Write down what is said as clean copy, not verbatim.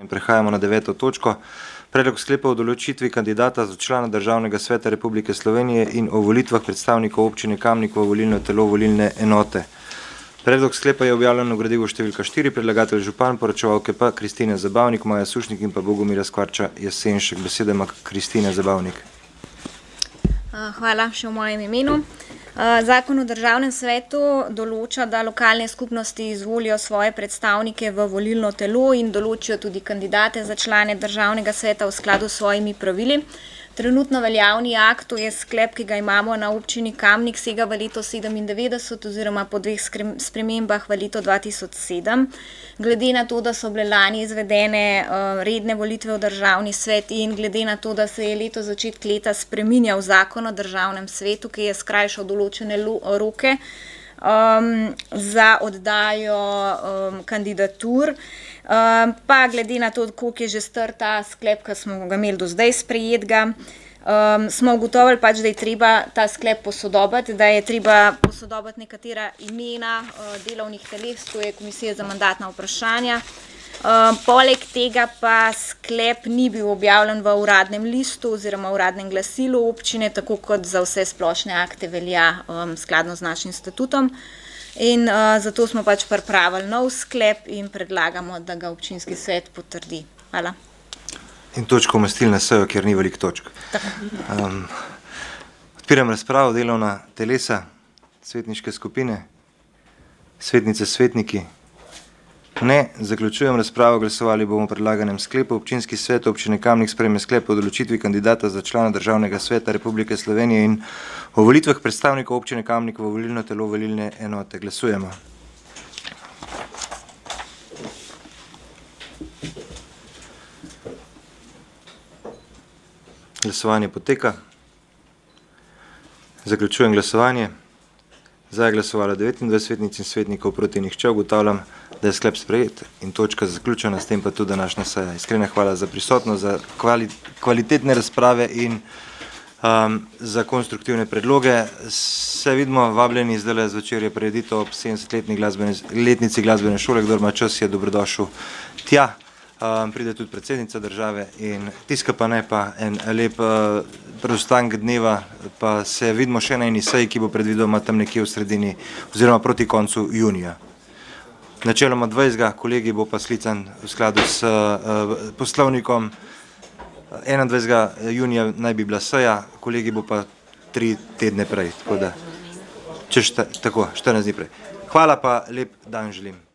Prehajamo na 9. točko. Predlog sklepa o določitvi kandidata za člana Državnega sveta Republike Slovenije in o volitvah predstavnikov občine Kamnik v volilno telo volilne enote. Predlog sklepa je objavljen v gradivu številka 4, predlagatelj župan, poročevalke pa Kristina Zabavnik, Maja Sušnik in pa Bogomira Skvarča Jesenšek. Beseda ima Kristina Zabavnik. Hvala še v mojem imenu. Zakon o državnem svetu določa, da lokalne skupnosti izvolijo svoje predstavnike v volilno telo in določijo tudi kandidate za člane državnega sveta v skladu s svojimi pravili. Trenutno veljavni akt, to je sklep, ki ga imamo na občini Kamnik, sega v leto 1997 oziroma po dveh spremembah v leto 2007. Glede na to, da so bile lani izvedene redne volitve v državni svet in glede na to, da se je leto začetek leta spreminjal zakon o državnem svetu, ki je skrajšal določene roke za oddajo kandidatur, pa glede na to, koliko je že star ta sklep, ki smo ga imeli do zdaj sprejetega, smo ugotovili pač, da je treba ta sklep posodobiti, da je treba posodobiti nekatera imena delovnih teles, to je Komisija za mandatna vprašanja. Poleg tega pa sklep ni bil objavljen v uradnem listu oziroma uradnem glasilu občine, tako kot za vse splošne akte velja skladno z našim statutom. In zato smo pač pripravili nov sklep in predlagamo, da ga občinski svet potrdi. Hvala. In točko umestili na sejo, kjer ni veliko točk. Odpiram razpravo, delovna telesa, svetniške skupine, svetnice, svetniki. Ne, zaključujem razpravo, glasovali bomo o predlaganem sklepu. Občinski svet občine Kamnik sprejme sklep o določitvi kandidata za člana Državnega sveta Republike Slovenije in o volitvah predstavnikov občine Kamnik v volilno telo volilne enote. Glasujemo. Glasovanje poteka. Zaključujem glasovanje. Za je glasovalo 29 svetnic in svetnikov, proti nihče. Ugotavljam, da je sklep sprejet in točka zaključena, s tem pa tudi današnja seja. Iskrena hvala za prisotnost, za kvalitetne razprave in za konstruktivne predloge. Se vidimo, vabljeni zdaj zvečer je prireditev ob 70-letnici glasbene šole, kdor ima čas, je dobrodošel tja. Pride tudi predsednica države in tiska pa ne pa en lep preostanek dneva, pa se vidimo še na eni seji, ki bo predvidoma tam nekje v sredini oziroma proti koncu junija. Načeloma 20. kolegi bo pa sklican v skladu s poslovnikom. 21. junija naj bi bila seja, kolegi bo pa 3 tedne prej, tako da, tako, 14 dni prej. Hvala pa lep dan želim.